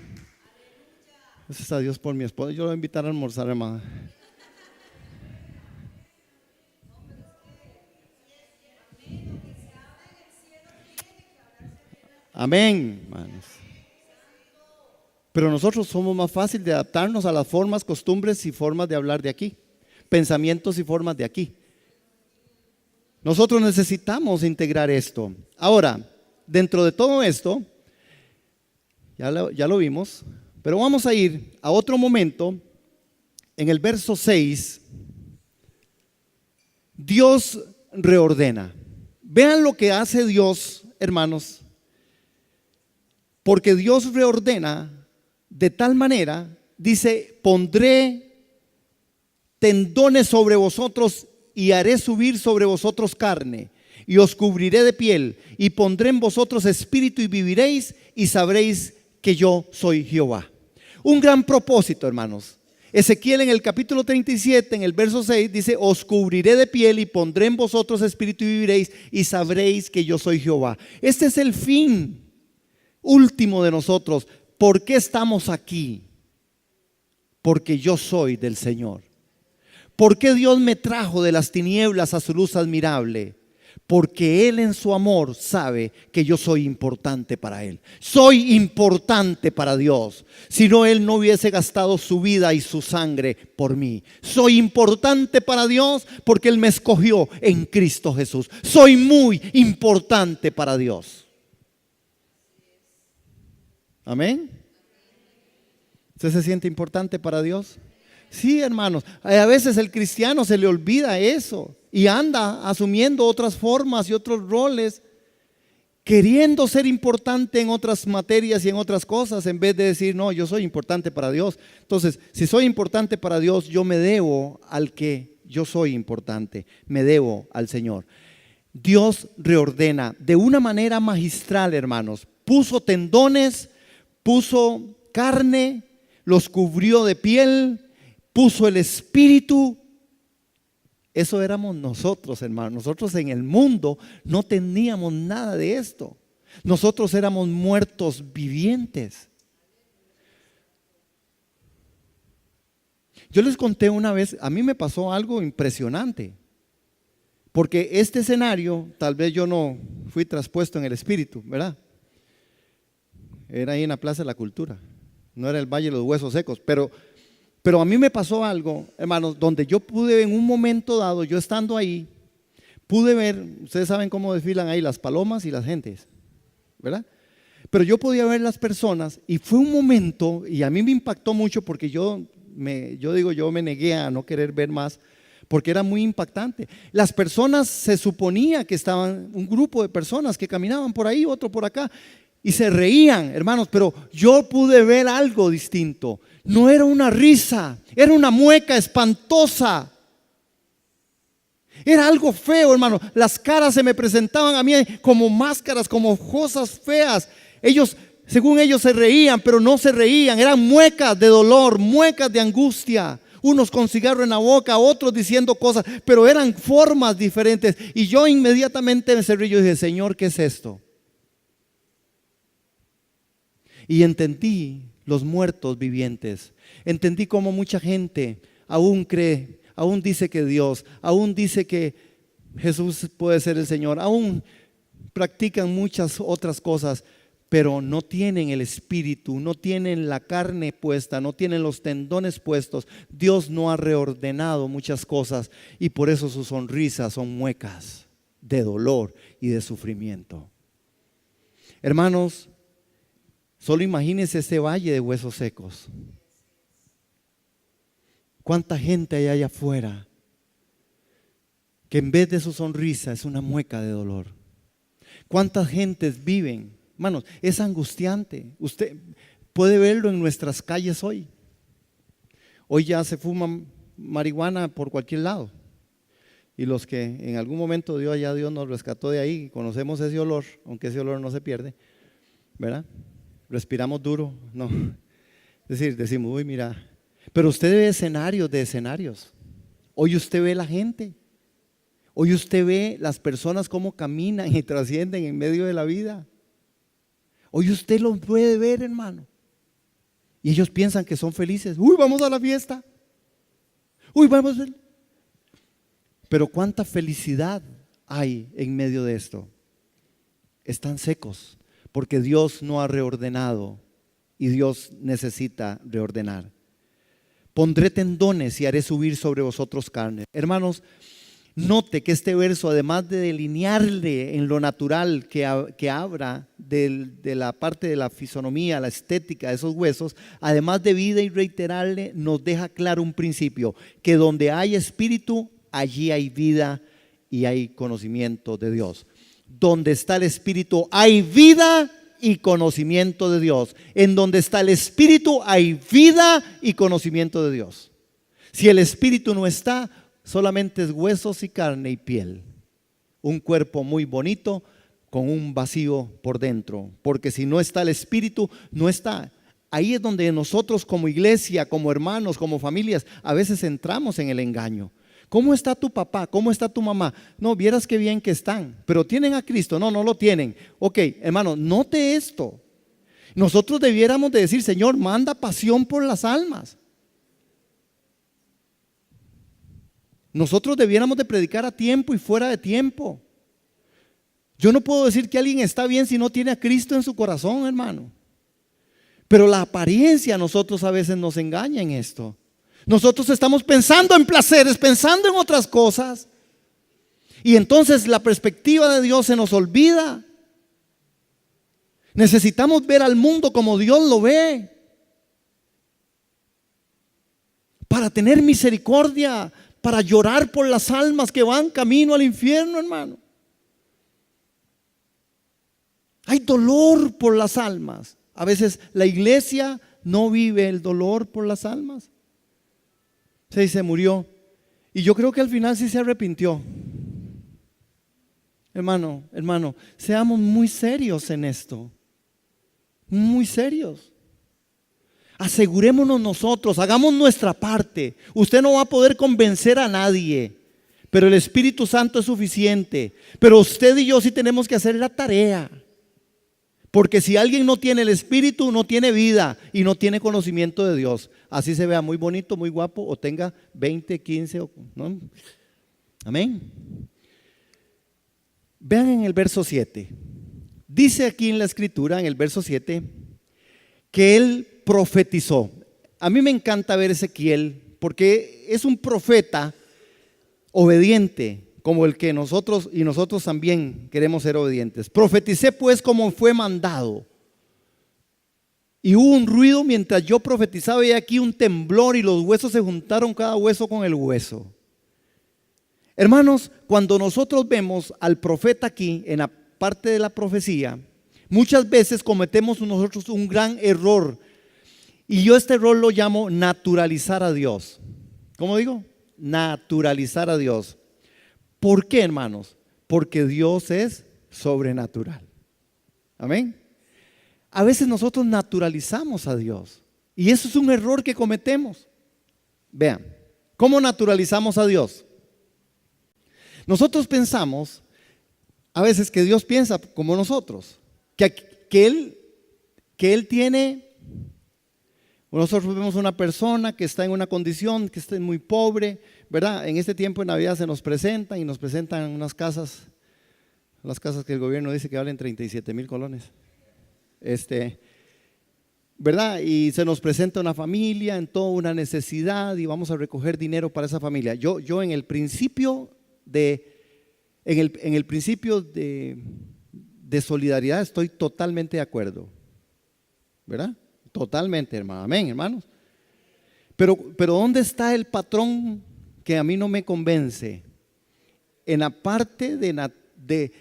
Gracias a Dios por mi esposa. Yo lo voy a invitar a almorzar, hermano. Amén, hermanos. Pero nosotros somos más fácil de adaptarnos a las formas, costumbres y formas de hablar de aquí, pensamientos y formas de aquí. Nosotros necesitamos integrar esto. Ahora, dentro de todo esto, ya lo vimos, pero vamos a ir a otro momento. En el verso 6, Dios reordena. Vean lo que hace Dios, hermanos, porque Dios reordena de tal manera, dice: pondré tendones sobre vosotros y haré subir sobre vosotros carne, y os cubriré de piel, y pondré en vosotros espíritu y viviréis, y sabréis que yo soy Jehová. Un gran propósito, hermanos. Ezequiel en el capítulo 37, en el verso 6, dice: os cubriré de piel y pondré en vosotros espíritu y viviréis, y sabréis que yo soy Jehová. Este es el fin último de nosotros. ¿Por qué estamos aquí? Porque yo soy del Señor. ¿Por qué Dios me trajo de las tinieblas a su luz admirable? Porque Él en su amor sabe que yo soy importante para Él. Soy importante para Dios. Si no, Él no hubiese gastado su vida y su sangre por mí. Soy importante para Dios porque Él me escogió en Cristo Jesús. Soy muy importante para Dios. Amén. ¿Usted se siente importante para Dios? Sí, hermanos. A veces el cristiano se le olvida eso y anda asumiendo otras formas y otros roles, queriendo ser importante en otras materias y en otras cosas, en vez de decir, no, yo soy importante para Dios. Entonces, si soy importante para Dios, yo me debo al que yo soy importante, me debo al Señor. Dios reordena de una manera magistral, hermanos. Puso tendones, puso carne, los cubrió de piel, puso el espíritu. Eso éramos nosotros, hermanos. Nosotros en el mundo no teníamos nada de esto. Nosotros éramos muertos vivientes. Yo les conté una vez, a mí me pasó algo impresionante. Porque este escenario, tal vez yo no fui traspuesto en el espíritu, ¿verdad? Era ahí en la Plaza de la Cultura. No era el Valle de los Huesos Secos, pero a mí me pasó algo, hermanos, donde yo pude en un momento dado, yo estando ahí, pude ver, ustedes saben cómo desfilan ahí las palomas y las gentes, ¿verdad? Pero yo podía ver las personas y fue un momento, y a mí me impactó mucho porque yo me negué a no querer ver más, porque era muy impactante. Las personas, se suponía que estaban un grupo de personas que caminaban por ahí, otro por acá, y se reían, hermanos, pero yo pude ver algo distinto. No era una risa, era una mueca espantosa. Era algo feo, hermano. Las caras se me presentaban a mí como máscaras, como cosas feas. Ellos, según ellos, se reían, pero no se reían. Eran muecas de dolor, muecas de angustia. Unos con cigarro en la boca, otros diciendo cosas, pero eran formas diferentes. Y yo inmediatamente me cerré y dije, Señor, ¿qué es esto? Y entendí los muertos vivientes. Entendí cómo mucha gente aún cree, aún dice que Dios, aún dice que Jesús puede ser el Señor, aún practican muchas otras cosas, pero no tienen el espíritu, no tienen la carne puesta, no tienen los tendones puestos. Dios no ha reordenado muchas cosas y por eso sus sonrisas son muecas de dolor y de sufrimiento. Hermanos, solo imagínense este valle de huesos secos. ¿Cuánta gente hay allá afuera que en vez de su sonrisa es una mueca de dolor? ¿Cuántas gentes viven? Hermanos, es angustiante. Usted puede verlo en nuestras calles hoy. Hoy ya se fuma marihuana por cualquier lado. Y los que en algún momento Dios nos rescató de ahí, conocemos ese olor, aunque ese olor no se pierde, ¿verdad? Respiramos duro, no. Es decir, decimos, uy, mira. Pero usted ve escenarios de escenarios. Hoy usted ve la gente. Hoy usted ve las personas cómo caminan y trascienden en medio de la vida. Hoy usted los puede ver, hermano. Y ellos piensan que son felices. Uy, vamos a la fiesta. Uy, vamos a... Pero cuánta felicidad hay en medio de esto. Están secos porque Dios no ha reordenado y Dios necesita reordenar. Pondré tendones y haré subir sobre vosotros carne. Hermanos, note que este verso, además de delinearle en lo natural que habla de la parte de la fisonomía, la estética de esos huesos, además de vida y reiterarle, nos deja claro un principio, que donde hay espíritu, allí hay vida y hay conocimiento de Dios. Donde está el espíritu hay vida y conocimiento de Dios. En donde está el espíritu hay vida y conocimiento de Dios. Si el espíritu no está, solamente es huesos y carne y piel. Un cuerpo muy bonito con un vacío por dentro. Porque si no está el espíritu, no está. Ahí es donde nosotros como iglesia, como hermanos, como familias, a veces entramos en el engaño. ¿Cómo está tu papá? ¿Cómo está tu mamá? No, vieras qué bien que están, pero ¿tienen a Cristo? No, no lo tienen. Ok, hermano, note esto. Nosotros debiéramos de decir, Señor, manda pasión por las almas. Nosotros debiéramos de predicar a tiempo y fuera de tiempo. Yo no puedo decir que alguien está bien si no tiene a Cristo en su corazón, hermano. Pero la apariencia a nosotros a veces nos engaña en esto. Nosotros estamos pensando en placeres, pensando en otras cosas. Y entonces la perspectiva de Dios se nos olvida. Necesitamos ver al mundo como Dios lo ve. Para tener misericordia, para llorar por las almas que van camino al infierno, hermano. Hay dolor por las almas. A veces la iglesia no vive el dolor por las almas. Se murió. Y yo creo que al final sí se arrepintió. Hermano, seamos muy serios en esto. Muy serios. Asegurémonos nosotros, hagamos nuestra parte. Usted no va a poder convencer a nadie, pero el Espíritu Santo es suficiente. Pero usted y yo sí tenemos que hacer la tarea. Porque si alguien no tiene el Espíritu, no tiene vida y no tiene conocimiento de Dios. Así se vea muy bonito, muy guapo, o tenga 20, 15, ¿no? Amén. Vean en el verso 7. Dice aquí en la escritura, en el verso 7, que él profetizó. A mí me encanta ver Ezequiel porque es un profeta obediente, como el que nosotros también queremos ser obedientes. Profeticé pues como fue mandado. Y hubo un ruido mientras yo profetizaba, y aquí un temblor, y los huesos se juntaron cada hueso con el hueso. Hermanos, cuando nosotros vemos al profeta aquí en la parte de la profecía, muchas veces cometemos nosotros un gran error. Y yo este error lo llamo naturalizar a Dios. ¿Cómo digo? Naturalizar a Dios. ¿Por qué, hermanos? Porque Dios es sobrenatural. Amén. A veces nosotros naturalizamos a Dios y eso es un error que cometemos. Vean, ¿cómo naturalizamos a Dios? Nosotros pensamos a veces que Dios piensa como nosotros, que Él tiene. Nosotros vemos una persona que está en una condición, que está muy pobre, ¿verdad? En este tiempo de Navidad se nos presentan y nos presentan unas casas, las casas que el gobierno dice que valen 37,000 colones. ¿Verdad? Y se nos presenta una familia en toda una necesidad y vamos a recoger dinero para esa familia. Yo en el principio de solidaridad estoy totalmente de acuerdo, ¿verdad? Totalmente, hermano. Amén, hermanos. Pero ¿dónde está el patrón que a mí no me convence? En la parte de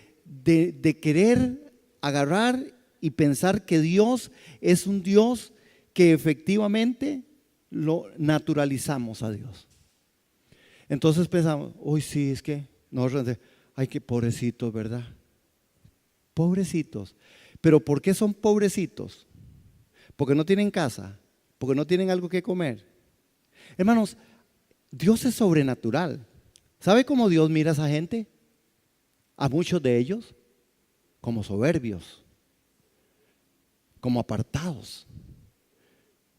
querer agarrar y pensar que Dios es un Dios que efectivamente lo naturalizamos a Dios. Entonces pensamos, uy, sí, es que nosotros, ay, qué pobrecitos, ¿verdad? Pobrecitos. ¿Pero por qué son pobrecitos? Porque no tienen casa, porque no tienen algo que comer. Hermanos, Dios es sobrenatural. ¿Sabe cómo Dios mira a esa gente? A muchos de ellos como soberbios, como apartados,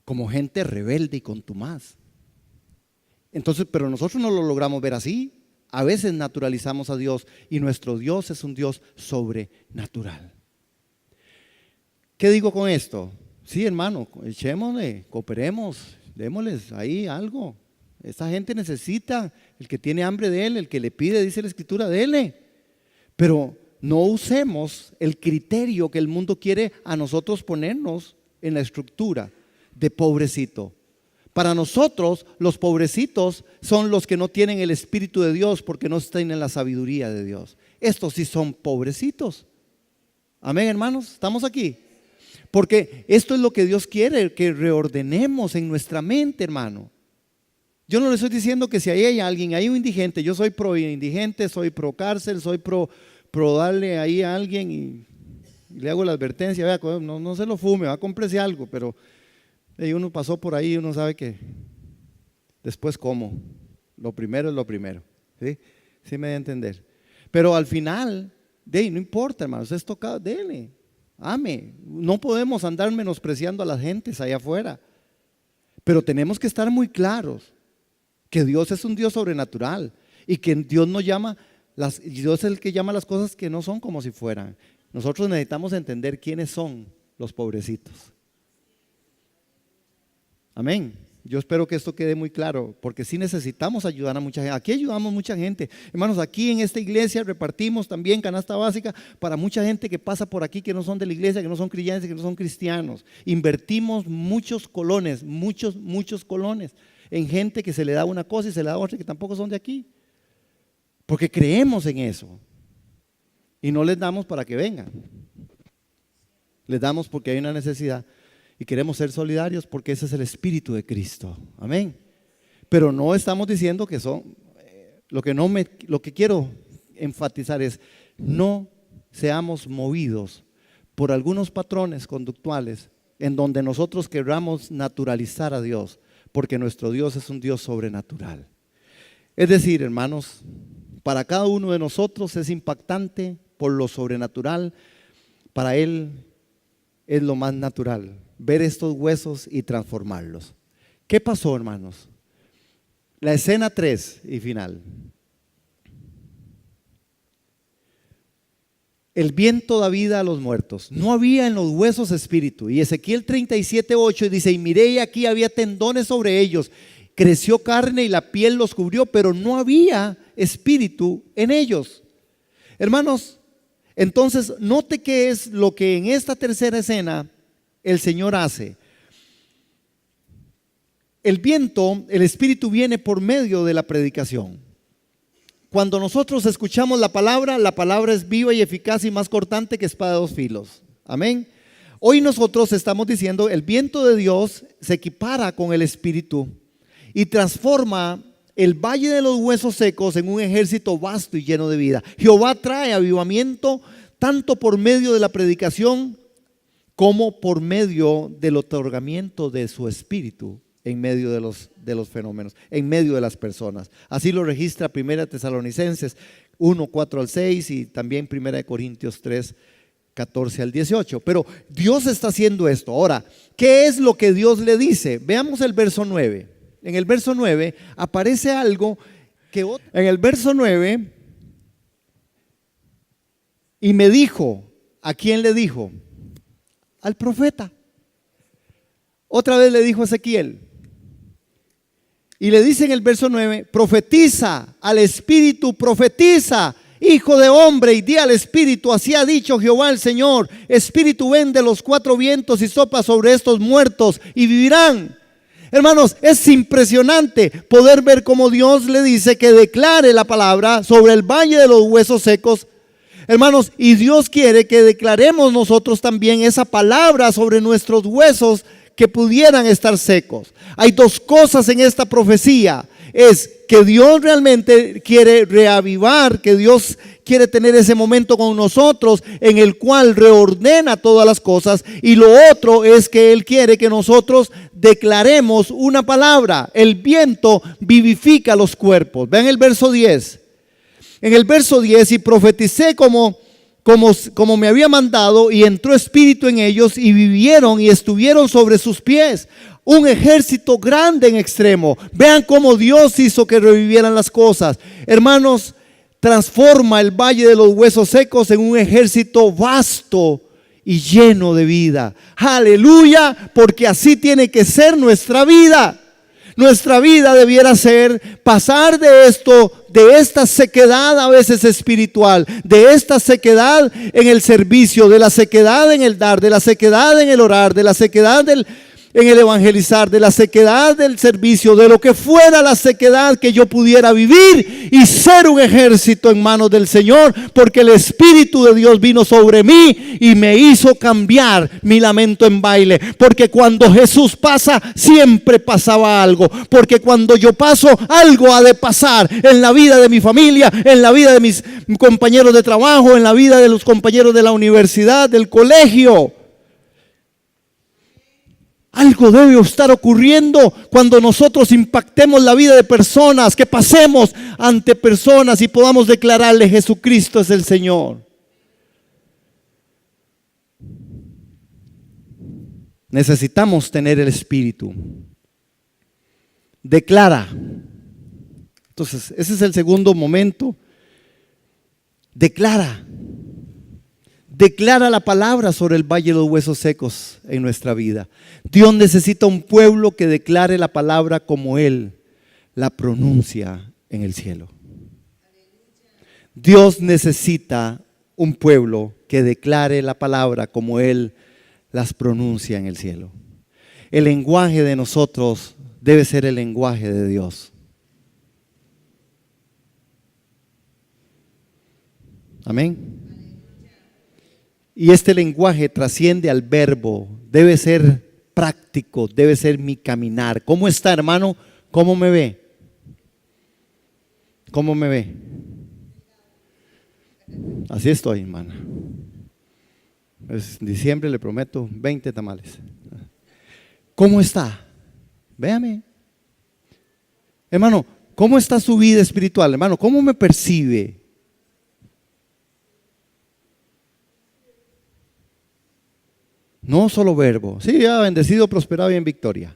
como gente rebelde y contumaz. Entonces, pero nosotros no lo logramos ver así. A veces naturalizamos a Dios y nuestro Dios es un Dios sobrenatural. ¿Qué digo con esto? Sí, hermano, echémosle, cooperemos, démosles ahí algo. Esta gente necesita, el que tiene hambre de él, el que le pide, dice la escritura, dele. Pero no usemos el criterio que el mundo quiere a nosotros ponernos en la estructura de pobrecito. Para nosotros, los pobrecitos son los que no tienen el Espíritu de Dios porque no están en la sabiduría de Dios. Estos sí son pobrecitos. Amén, hermanos, ¿estamos aquí? Porque esto es lo que Dios quiere, que reordenemos en nuestra mente, hermano. Yo no le estoy diciendo que si ahí hay alguien, hay un indigente, yo soy pro indigente, soy pro cárcel, soy pro darle ahí a alguien y le hago la advertencia, vea, no se lo fume, va a comprarse algo, pero uno pasó por ahí y uno sabe que después cómo. Lo primero es lo primero. ¿Sí me da a entender? Pero al final, no importa, hermanos, es tocado, dele. Ame, no podemos andar menospreciando a las gentes allá afuera, pero tenemos que estar muy claros que Dios es un Dios sobrenatural y que Dios no llama, Dios es el que llama las cosas que no son como si fueran. Nosotros necesitamos entender quiénes son los pobrecitos. Amén. Yo espero que esto quede muy claro, porque sí necesitamos ayudar a mucha gente. Aquí ayudamos mucha gente. Hermanos, aquí en esta iglesia repartimos también canasta básica para mucha gente que pasa por aquí, que no son de la iglesia, que no son creyentes, que no son cristianos. Invertimos muchos colones, muchos colones. en gente que se le da una cosa y se le da otra que tampoco son de aquí. Porque creemos en eso. Y no les damos para que vengan. Les damos porque hay una necesidad. Y queremos ser solidarios porque ese es el Espíritu de Cristo. Amén. Pero no estamos diciendo que son, lo que quiero enfatizar es, no seamos movidos por algunos patrones conductuales en donde nosotros queramos naturalizar a Dios, porque nuestro Dios es un Dios sobrenatural. Es decir, hermanos, para cada uno de nosotros es impactante por lo sobrenatural. Para Él es lo más natural, ver estos huesos y transformarlos. ¿Qué pasó, hermanos? La escena 3 y final. El viento da vida a los muertos. No había en los huesos espíritu. Y Ezequiel 37:8 dice, y miré y aquí había tendones sobre ellos. Creció carne y la piel los cubrió, pero no había espíritu en ellos. Hermanos, entonces note qué es lo que en esta tercera escena el Señor hace. El viento, el espíritu viene por medio de la predicación. Cuando nosotros escuchamos la palabra es viva y eficaz y más cortante que espada de dos filos. Amén. Hoy nosotros estamos diciendo, el viento de Dios se equipara con el espíritu y transforma el valle de los huesos secos en un ejército vasto y lleno de vida. Jehová trae avivamiento tanto por medio de la predicación como por medio del otorgamiento de su espíritu en medio de los fenómenos, en medio de las personas. Así lo registra 1 Tesalonicenses 1:4-6 y también 1 Corintios 3:14-18. Pero Dios está haciendo esto. Ahora, ¿qué es lo que Dios le dice? Veamos el verso 9. En el verso 9 aparece algo que en el verso 9, y me dijo, ¿a quién le dijo? Al profeta. Otra vez le dijo a Ezequiel. Y le dice en el verso 9, profetiza al espíritu, profetiza, hijo de hombre, y di al espíritu, así ha dicho Jehová el Señor, espíritu, ven de los cuatro vientos y sopla sobre estos muertos y vivirán. Hermanos, es impresionante poder ver cómo Dios le dice que declare la palabra sobre el valle de los huesos secos. Hermanos, y Dios quiere que declaremos nosotros también esa palabra sobre nuestros huesos que pudieran estar secos. Hay dos cosas en esta profecía. Es que Dios realmente quiere reavivar, que Dios quiere tener ese momento con nosotros en el cual reordena todas las cosas. Y lo otro es que Él quiere que nosotros declaremos una palabra. El viento vivifica los cuerpos. Vean el verso 10. En el verso 10, y profeticé como me había mandado, y entró espíritu en ellos, y vivieron y estuvieron sobre sus pies. Un ejército grande en extremo. Vean cómo Dios hizo que revivieran las cosas. Hermanos, transforma el valle de los huesos secos en un ejército vasto y lleno de vida. Aleluya, porque así tiene que ser nuestra vida. Nuestra vida debiera ser pasar de esto, de esta sequedad a veces espiritual, de esta sequedad en el servicio, de la sequedad en el dar, de la sequedad en el orar, de la sequedad en el evangelizar, de la sequedad del servicio, de lo que fuera la sequedad, que yo pudiera vivir y ser un ejército en manos del Señor, porque el Espíritu de Dios vino sobre mí y me hizo cambiar mi lamento en baile. Porque cuando Jesús pasa, siempre pasaba algo. Porque cuando yo paso, algo ha de pasar en la vida de mi familia, en la vida de mis compañeros de trabajo, en la vida de los compañeros de la universidad, del colegio. Algo debe estar ocurriendo cuando nosotros impactemos la vida de personas, que pasemos ante personas y podamos declararle: Jesucristo es el Señor. Necesitamos tener el Espíritu. Declara. Entonces, ese es el segundo momento. Declara. Declara la palabra sobre el valle de los huesos secos en nuestra vida. Dios necesita un pueblo que declare la palabra como Él la pronuncia en el cielo. Dios necesita un pueblo que declare la palabra como Él las pronuncia en el cielo. El lenguaje de nosotros debe ser el lenguaje de Dios. Amén. Y este lenguaje trasciende al verbo, debe ser práctico, debe ser mi caminar. ¿Cómo está, hermano? ¿Cómo me ve? ¿Cómo me ve? Así estoy, hermana. En diciembre le prometo 20 tamales. ¿Cómo está? Véame. Hermano, ¿cómo está su vida espiritual? Hermano, ¿cómo me percibe? No solo verbo. Sí, ya bendecido, prosperado y en victoria.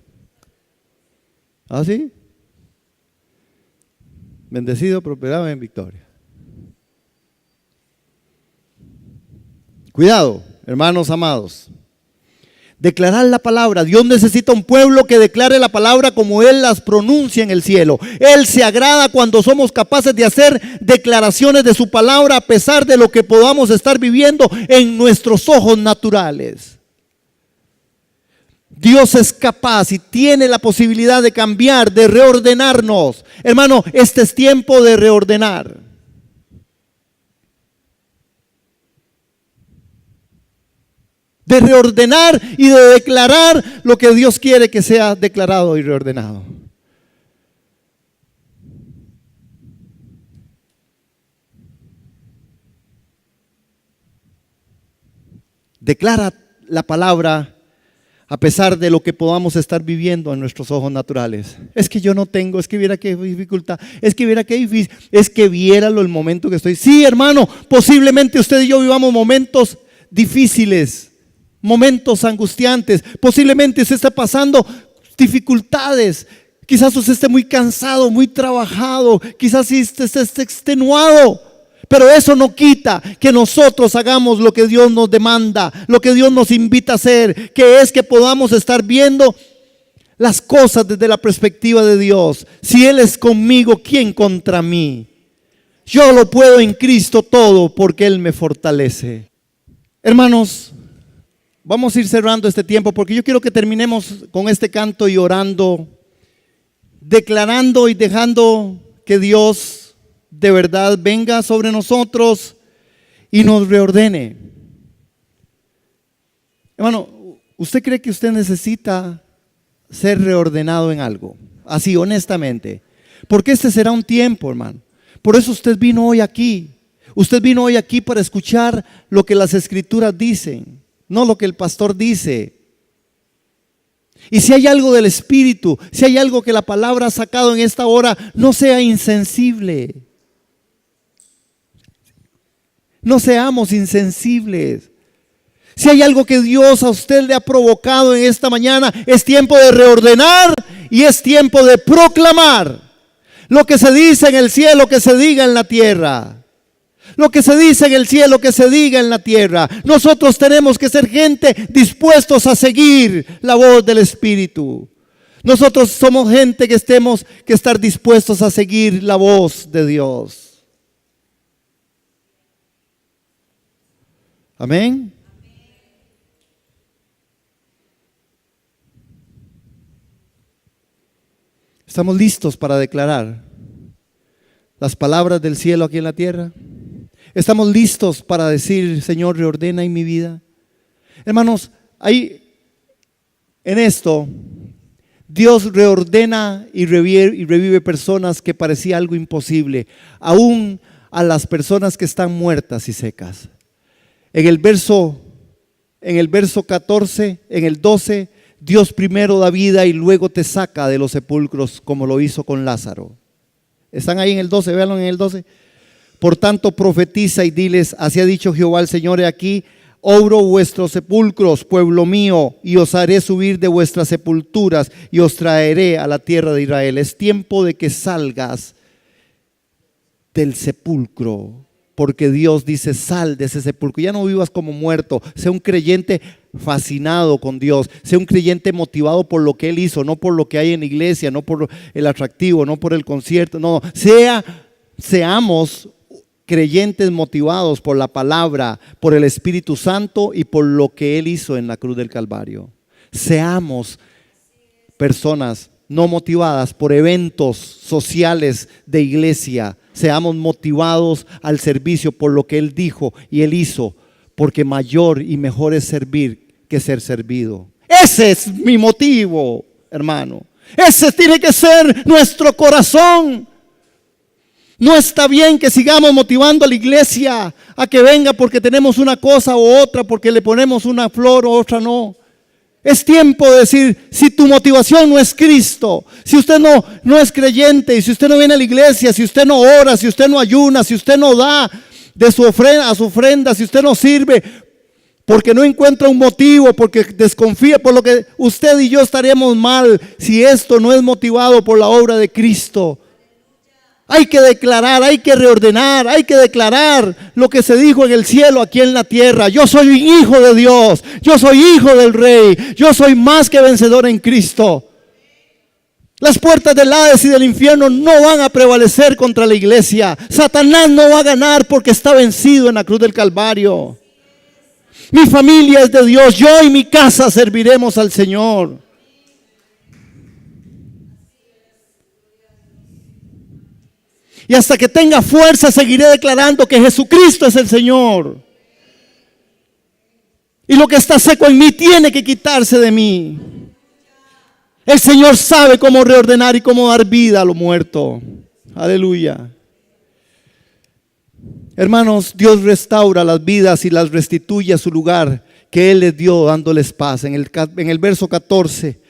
¿Ah, sí? Bendecido, prosperado y en victoria. Cuidado, hermanos amados. Declarar la palabra. Dios necesita un pueblo que declare la palabra como Él las pronuncia en el cielo. Él se agrada cuando somos capaces de hacer declaraciones de su palabra a pesar de lo que podamos estar viviendo en nuestros ojos naturales. Dios es capaz y tiene la posibilidad de cambiar, de reordenarnos. Hermano, este es tiempo de reordenar. De reordenar y de declarar lo que Dios quiere que sea declarado y reordenado. Declara la palabra a pesar de lo que podamos estar viviendo en nuestros ojos naturales. Es que yo no tengo, es que viera qué dificultad, es que viera qué difícil, es que viéralo el momento que estoy. Sí, hermano, posiblemente usted y yo vivamos momentos difíciles, momentos angustiantes. Posiblemente usted está pasando dificultades. Quizás usted esté muy cansado, muy trabajado. Quizás usted esté extenuado. Pero eso no quita que nosotros hagamos lo que Dios nos demanda, lo que Dios nos invita a hacer, que es que podamos estar viendo las cosas desde la perspectiva de Dios. Si Él es conmigo, ¿quién contra mí? Yo lo puedo en Cristo todo porque Él me fortalece. Hermanos, vamos a ir cerrando este tiempo porque yo quiero que terminemos con este canto y orando, declarando y dejando que Dios de verdad venga sobre nosotros y nos reordene. Hermano, ¿usted cree que usted necesita ser reordenado en algo? Así, honestamente. Porque este será un tiempo, hermano. Por eso usted vino hoy aquí. Usted vino hoy aquí para escuchar lo que las escrituras dicen, no lo que el pastor dice. Y si hay algo del Espíritu, si hay algo que la palabra ha sacado en esta hora, no sea insensible. No seamos insensibles. Si hay algo que Dios a usted le ha provocado en esta mañana, es tiempo de reordenar y es tiempo de proclamar. Lo que se dice en el cielo, que se diga en la tierra. Lo que se dice en el cielo, que se diga en la tierra. Nosotros tenemos que ser gente dispuestos a seguir la voz del Espíritu. Nosotros somos gente que tenemos que estar dispuestos a seguir la voz de Dios. Amén. ¿Estamos listos para declarar las palabras del cielo aquí en la tierra? ¿Estamos listos para decir, Señor, reordena en mi vida? Hermanos, ahí en esto, Dios reordena y revive personas que parecía algo imposible, aún a las personas que están muertas y secas. En el verso 14, en el 12, Dios primero da vida y luego te saca de los sepulcros como lo hizo con Lázaro. ¿Están ahí en el 12? Véanlo en el 12. Por tanto profetiza y diles, así ha dicho Jehová el Señor, he aquí, obro vuestros sepulcros, pueblo mío, y os haré subir de vuestras sepulturas y os traeré a la tierra de Israel. Es tiempo de que salgas del sepulcro. Porque Dios dice, sal de ese sepulcro, ya no vivas como muerto, sea un creyente fascinado con Dios, sea un creyente motivado por lo que Él hizo, no por lo que hay en la iglesia, no por el atractivo, no por el concierto, no, seamos creyentes motivados por la palabra, por el Espíritu Santo y por lo que Él hizo en la cruz del Calvario. Seamos personas no motivadas por eventos sociales de iglesia. Seamos motivados al servicio por lo que Él dijo y Él hizo, porque mayor y mejor es servir que ser servido. Ese es mi motivo, hermano. Ese tiene que ser nuestro corazón. No está bien que sigamos motivando a la iglesia a que venga porque tenemos una cosa u otra, porque le ponemos una flor o otra no. Es tiempo de decir, si tu motivación no es Cristo, si usted no es creyente, y si usted no viene a la iglesia, si usted no ora, si usted no ayuna, si usted no da de su ofrenda a su ofrenda, si usted no sirve, porque no encuentra un motivo, porque desconfía, por lo que usted y yo estaríamos mal si esto no es motivado por la obra de Cristo. Hay que declarar, hay que reordenar, hay que declarar lo que se dijo en el cielo, aquí en la tierra. Yo soy un hijo de Dios, yo soy hijo del Rey, yo soy más que vencedor en Cristo. Las puertas del Hades y del infierno no van a prevalecer contra la iglesia. Satanás no va a ganar porque está vencido en la cruz del Calvario. Mi familia es de Dios, yo y mi casa serviremos al Señor. Y hasta que tenga fuerza seguiré declarando que Jesucristo es el Señor. Y lo que está seco en mí tiene que quitarse de mí. El Señor sabe cómo reordenar y cómo dar vida a lo muerto. Aleluya. Hermanos, Dios restaura las vidas y las restituye a su lugar que Él les dio dándoles paz. En el verso 14.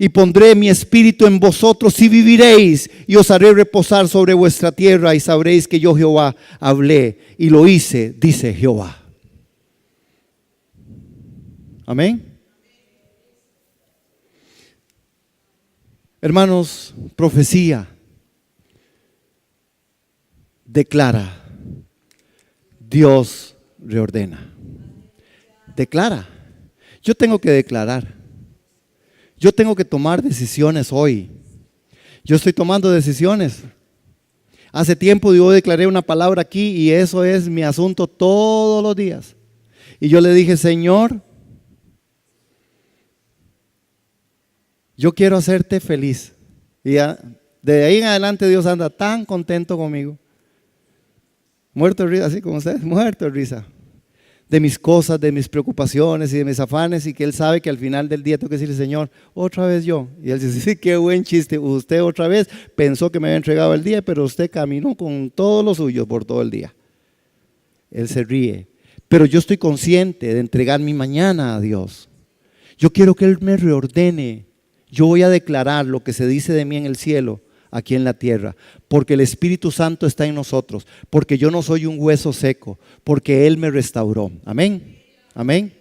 Y pondré mi espíritu en vosotros y viviréis, y os haré reposar sobre vuestra tierra, y sabréis que yo Jehová hablé y lo hice, dice Jehová. Amén. Hermanos, profecía declara, Dios reordena. Declara. Yo tengo que declarar. Yo tengo que tomar decisiones hoy. Yo estoy tomando decisiones. Hace tiempo yo declaré una palabra aquí y eso es mi asunto todos los días. Y yo le dije, Señor, yo quiero hacerte feliz. Y ya, de ahí en adelante Dios anda tan contento conmigo. Muerto de risa, así como ustedes, muerto de risa. De mis cosas, de mis preocupaciones y de mis afanes, y que Él sabe que al final del día tengo que decirle, Señor, otra vez yo. Y Él dice, sí, qué buen chiste, usted otra vez pensó que me había entregado el día, pero usted caminó con todos los suyos por todo el día. Él se ríe, pero yo estoy consciente de entregar mi mañana a Dios. Yo quiero que Él me reordene. Yo voy a declarar lo que se dice de mí en el cielo, aquí en la tierra, porque el Espíritu Santo está en nosotros, porque yo no soy un hueso seco, porque Él me restauró. Amén. Amén.